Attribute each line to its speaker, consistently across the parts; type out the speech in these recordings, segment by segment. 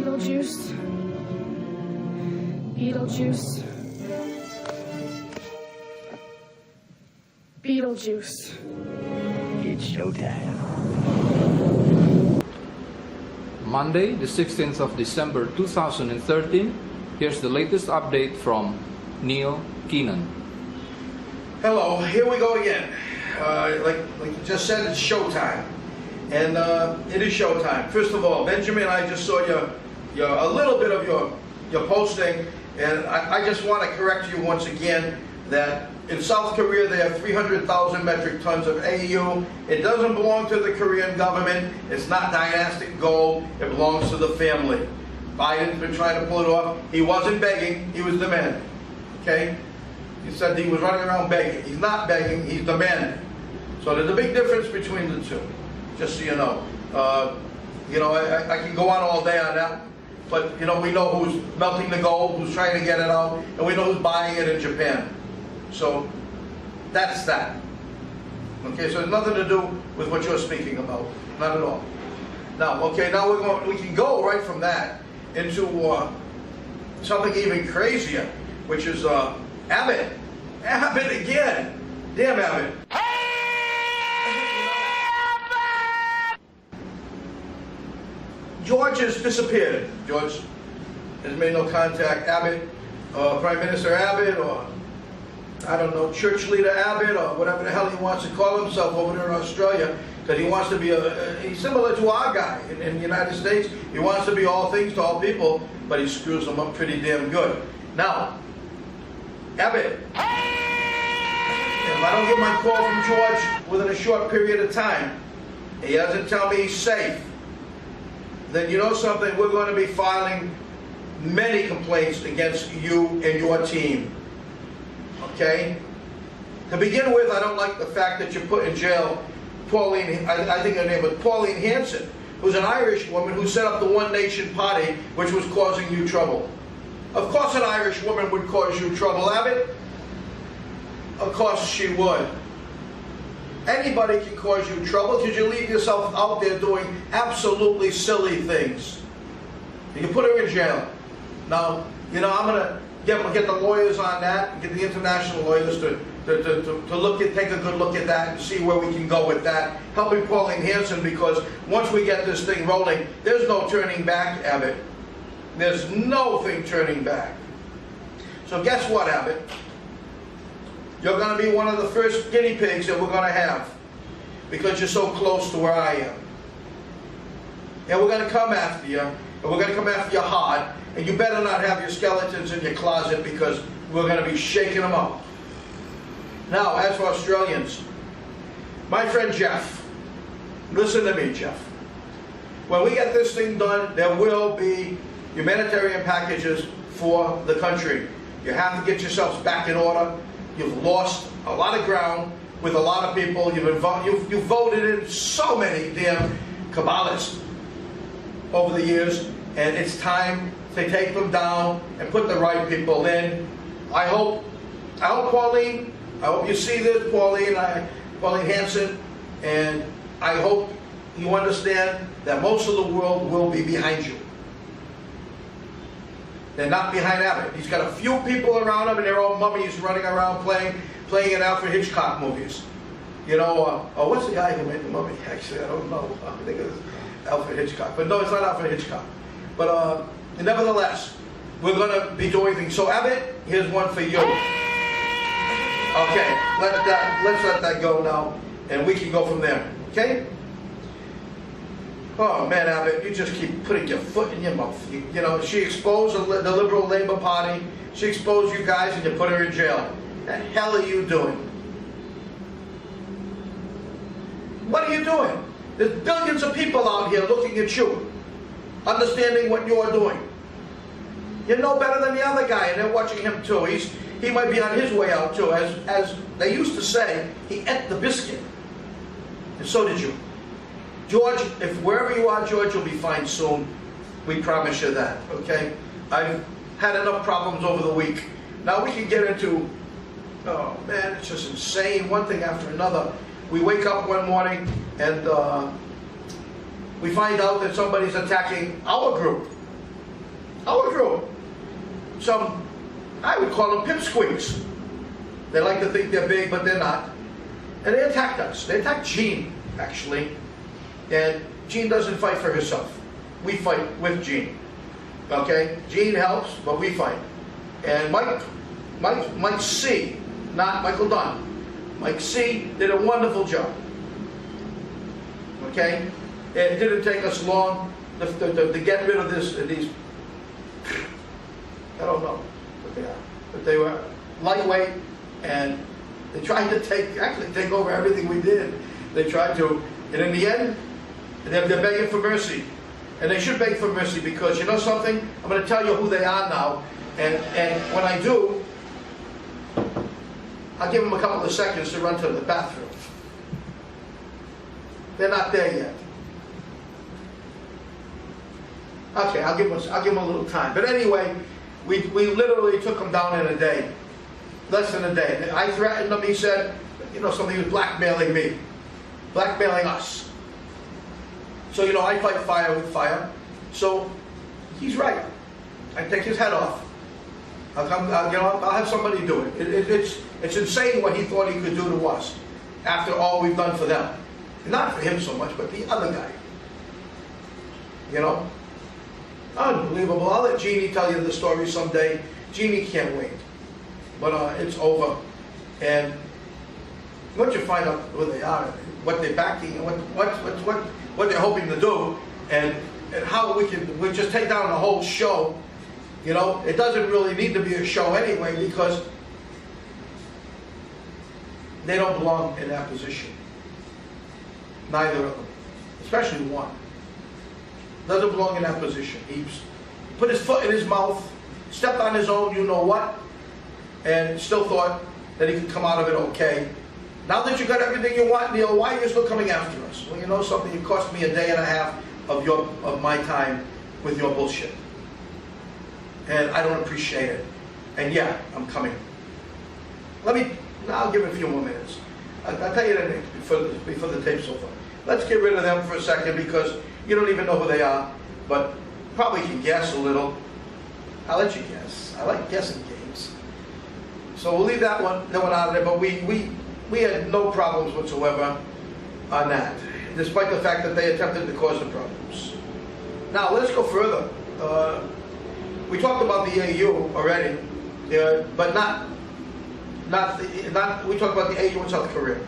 Speaker 1: Beetlejuice. Beetlejuice. Beetlejuice.
Speaker 2: It's showtime.
Speaker 3: Monday, the 16th of December 2013. Here's the latest update from Neil Keenan.
Speaker 4: Hello, here we go again. Like you just said, it's showtime. And it is showtime. First of all, Benjamin, I just saw a little bit of your posting, and I just want to correct you once again that in South Korea they have 300,000 metric tons of AU. It doesn't belong to the Korean government. It's not dynastic gold. It belongs to the family. Biden's been trying to pull it off. He wasn't begging. He was demanding. Okay? He said he was running around begging. He's not begging. He's demanding. So there's a big difference between the two, just so you know. I can go on all day on that, but we know who's melting the gold, who's trying to get it out, and we know who's buying it in Japan. So that's that. Okay, so it's nothing to do with what you're speaking about, not at all. Now, we can go right from that into something even crazier, which is Abbott. Abbott again. Damn Abbott. George has disappeared. George has made no contact. Abbott, Prime Minister Abbott, or I don't know, church leader Abbott, or whatever the hell he wants to call himself over there in Australia, because he wants to be he's similar to our guy in the United States. He wants to be all things to all people, but he screws them up pretty damn good. Now, Abbott, if I don't get my call from George within a short period of time, he doesn't tell me he's safe, then you know something, we're going to be filing many complaints against you and your team. Okay? To begin with, I don't like the fact that you put in jail Pauline, I think her name was Pauline Hanson, who's an Irish woman who set up the One Nation Party, which was causing you trouble. Of course an Irish woman would cause you trouble, Abbott. Of course she would. Anybody can cause you trouble because you leave yourself out there doing absolutely silly things. You can put her in jail. Now, I'm going to get the lawyers on that, get the international lawyers to take a good look at that and see where we can go with that. Helping Pauline Hanson, because once we get this thing rolling, there's no turning back, Abbott. There's nothing turning back. So guess what, Abbott? You're going to be one of the first guinea pigs that we're going to have, because you're so close to where I am. And we're going to come after you, and we're going to come after you hard, and you better not have your skeletons in your closet, because we're going to be shaking them up. Now, as for Australians, my friend Jeff, listen to me, Jeff. When we get this thing done, there will be humanitarian packages for the country. You have to get yourselves back in order. You've lost a lot of ground with a lot of people. You've voted in so many damn Kabbalists over the years, and it's time to take them down and put the right people in. I hope Pauline, I hope you see this, Pauline Hanson, and I hope you understand that most of the world will be behind you. They're not behind Abbott. He's got a few people around him, and they're all mummies running around playing in Alfred Hitchcock movies. What's the guy who made the Mummy? Actually, I don't know. I think it was Alfred Hitchcock. But no, it's not Alfred Hitchcock. But nevertheless, we're going to be doing things. So Abbott, here's one for you. Okay, let's let that go now, and we can go from there. Okay? Oh man, Abbott, you just keep putting your foot in your mouth. She exposed the Liberal Labour Party. She exposed you guys, and you put her in jail. What the hell are you doing? What are you doing? There's billions of people out here looking at you, understanding what you're doing. You're no better than the other guy, and they're watching him too. He might be on his way out too. As they used to say, he ate the biscuit. And so did you. George, if wherever you are, George, you'll be fine soon. We promise you that, okay? I've had enough problems over the week. Now we can get into, oh man, it's just insane, one thing after another. We wake up one morning and we find out that somebody's attacking our group. our group, some, I would call them pipsqueaks. They like to think they're big, but they're not. And they attacked us. They attacked Jean, actually. And Jean doesn't fight for herself. We fight with Jean. Okay? Jean helps, but we fight. And Mike C., not Michael Dunn. Mike C. did a wonderful job. Okay? It didn't take us long to get rid of these, I don't know what they are, but they were lightweight, and they tried to take over everything we did. They tried to, and in the end, they're begging for mercy. And they should beg for mercy, because you know something? I'm going to tell you who they are now, and when I do, I'll give them a couple of seconds to run to the bathroom. They're not there yet. Okay, I'll give them a little time. But anyway, we literally took them down in a day. Less than a day. I threatened him. He said, you know, something, he was blackmailing me. Blackmailing us. So, you know, I fight fire with fire. So, he's right. I take his head off. I'll have somebody do it. It's insane what he thought he could do to us after all we've done for them. Not for him so much, but the other guy. You know? Unbelievable. I'll let Jeannie tell you the story someday. Jeannie can't wait. But it's over. And once you find out who they are, what they're backing, and what they're hoping to do, and how we just take down the whole show, you know, it doesn't really need to be a show anyway, because they don't belong in that position. Neither of them. Especially one. Doesn't belong in that position. He put his foot in his mouth, stepped on his own, you know what, and still thought that he could come out of it okay. Now that you got everything you want, Neil, why are you still coming after us? Well, you know something, it cost me a day and a half of my time with your bullshit. And I don't appreciate it. And yeah, I'm coming. I'll give it a few more minutes. I'll tell you that before the tape's over. Let's get rid of them for a second, because you don't even know who they are, but probably can guess a little. I'll let you guess. I like guessing games. So we'll leave that one out of there, but we had no problems whatsoever on that, despite the fact that they attempted to cause the problems. Now, let's go further. We talked about the AU already, but we talked about the AU in South Korea.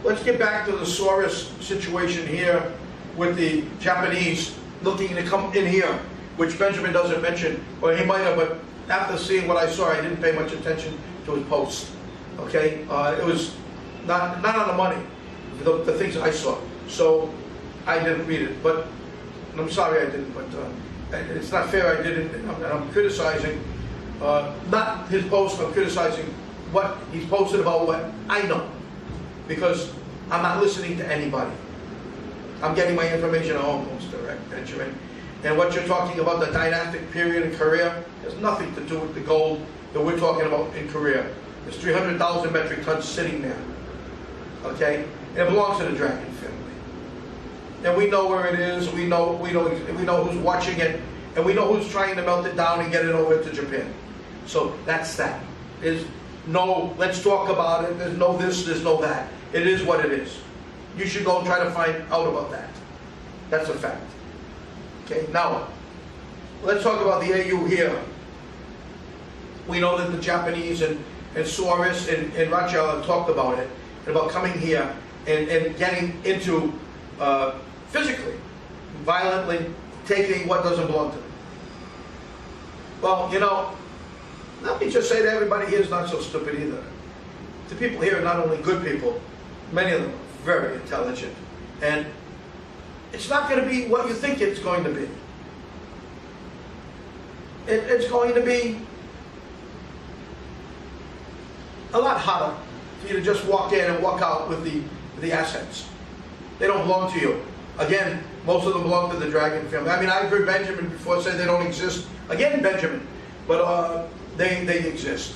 Speaker 4: Let's get back to the Soros situation here with the Japanese looking to come in here, which Benjamin doesn't mention, or he might have, but after seeing what I saw, I didn't pay much attention to his post. Okay, it was not on the money, the things I saw. So I didn't read it, but I'm sorry I didn't. But it's not fair I didn't. And I'm criticizing not his post. I'm criticizing what he's posted about what I know, because I'm not listening to anybody. I'm getting my information at home, most direct, Benjamin. And what you're talking about, the dynastic period in Korea, has nothing to do with the gold that we're talking about in Korea. There's 300,000 metric tons sitting there. Okay? And it belongs to the Dragon family. And we know where it is, we know who's watching it, and we know who's trying to melt it down and get it over to Japan. So that's that. There's no, let's talk about it, there's no this, there's no that. It is what it is. You should go and try to find out about that. That's a fact. Okay, now, let's talk about the AU here. We know that the Japanese and Soros and Rothschild have talked about it, about coming here and getting into, physically, violently, taking what doesn't belong to them. Well, you know, let me just say that everybody here is not so stupid either. The people here are not only good people, many of them are very intelligent. And it's not going to be what you think it's going to be. It's going to be a lot harder for you to just walk in and walk out with the assets. They don't belong to you. Again, most of them belong to the Dragon family. I mean, I've heard Benjamin before say they don't exist. Again, Benjamin. But they exist.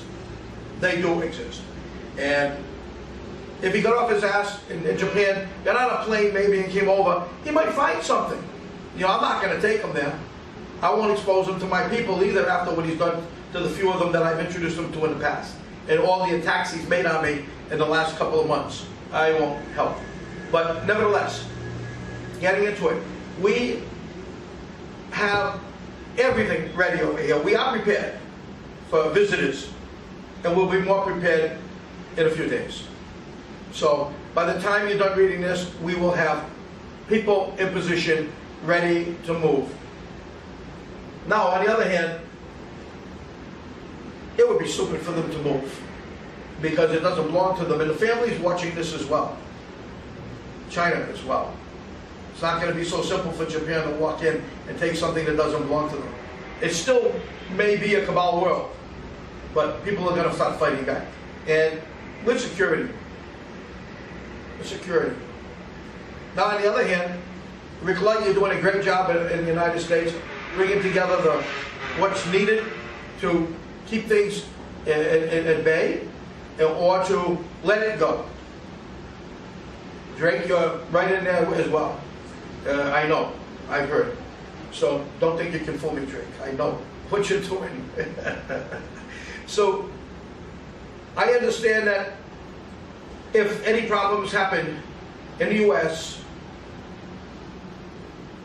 Speaker 4: They do exist. And if he got off his ass in Japan, got on a plane maybe and came over, he might find something. You know, I'm not going to take him there. I won't expose him to my people either after what he's done to the few of them that I've introduced him to in the past. And all the attacks he's made on me in the last couple of months. I won't help. But nevertheless, getting into it, we have everything ready over here. We are prepared for visitors, and we'll be more prepared in a few days. So by the time you're done reading this, we will have people in position ready to move. Now, on the other hand, it would be stupid for them to move because it doesn't belong to them. And the family's watching this as well. China as well. It's not going to be so simple for Japan to walk in and take something that doesn't belong to them. It still may be a cabal world, but people are going to start fighting back. And with security. With security. Now, on the other hand, Rick Light, you're doing a great job in the United States, bringing together what's needed to keep things at bay or to let it go. Drake, you're right in there as well. I know. I've heard. So don't think you can fool me, Drake. I know what you're doing. So I understand that if any problems happen in the U.S.,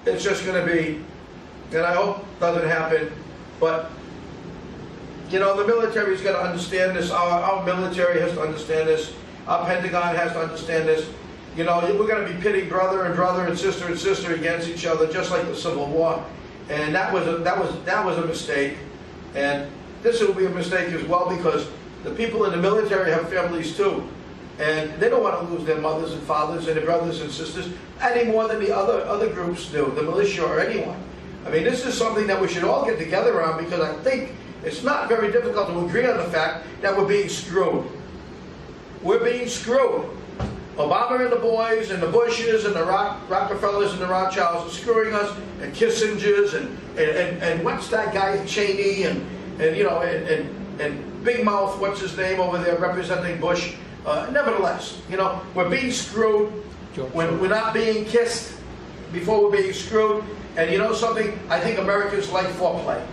Speaker 4: it's just going to be, and I hope it doesn't happen, but you know, the military's got to understand this. Our military has to understand this. Our Pentagon has to understand this. You know, we're going to be pitting brother and sister against each other, just like the Civil War, and that was a mistake. And this will be a mistake as well because the people in the military have families too, and they don't want to lose their mothers and fathers and their brothers and sisters any more than the other groups do, the militia or anyone. I mean, this is something that we should all get together on because I think it's not very difficult to agree on the fact that we're being screwed. We're being screwed. Obama and the boys and the Bushes and the Rockefellers and the Rothschilds are screwing us, and Kissinger's and what's that guy Cheney and you know and Big Mouth, what's his name over there representing Bush. Nevertheless, you know, we're being screwed when we're not being kissed before we're being screwed. And you know something? I think Americans like foreplay.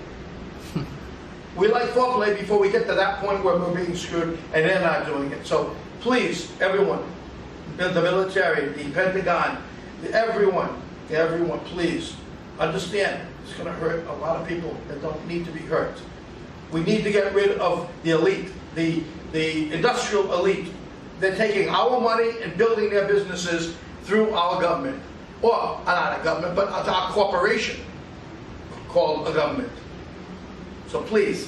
Speaker 4: We like foreplay before we get to that point where we're being screwed, and they're not doing it. So please, everyone, the military, the Pentagon, everyone, please understand it's going to hurt a lot of people that don't need to be hurt. We need to get rid of the elite, the industrial elite. They're taking our money and building their businesses through our government. Or, not a government, but our corporation called a government. So please.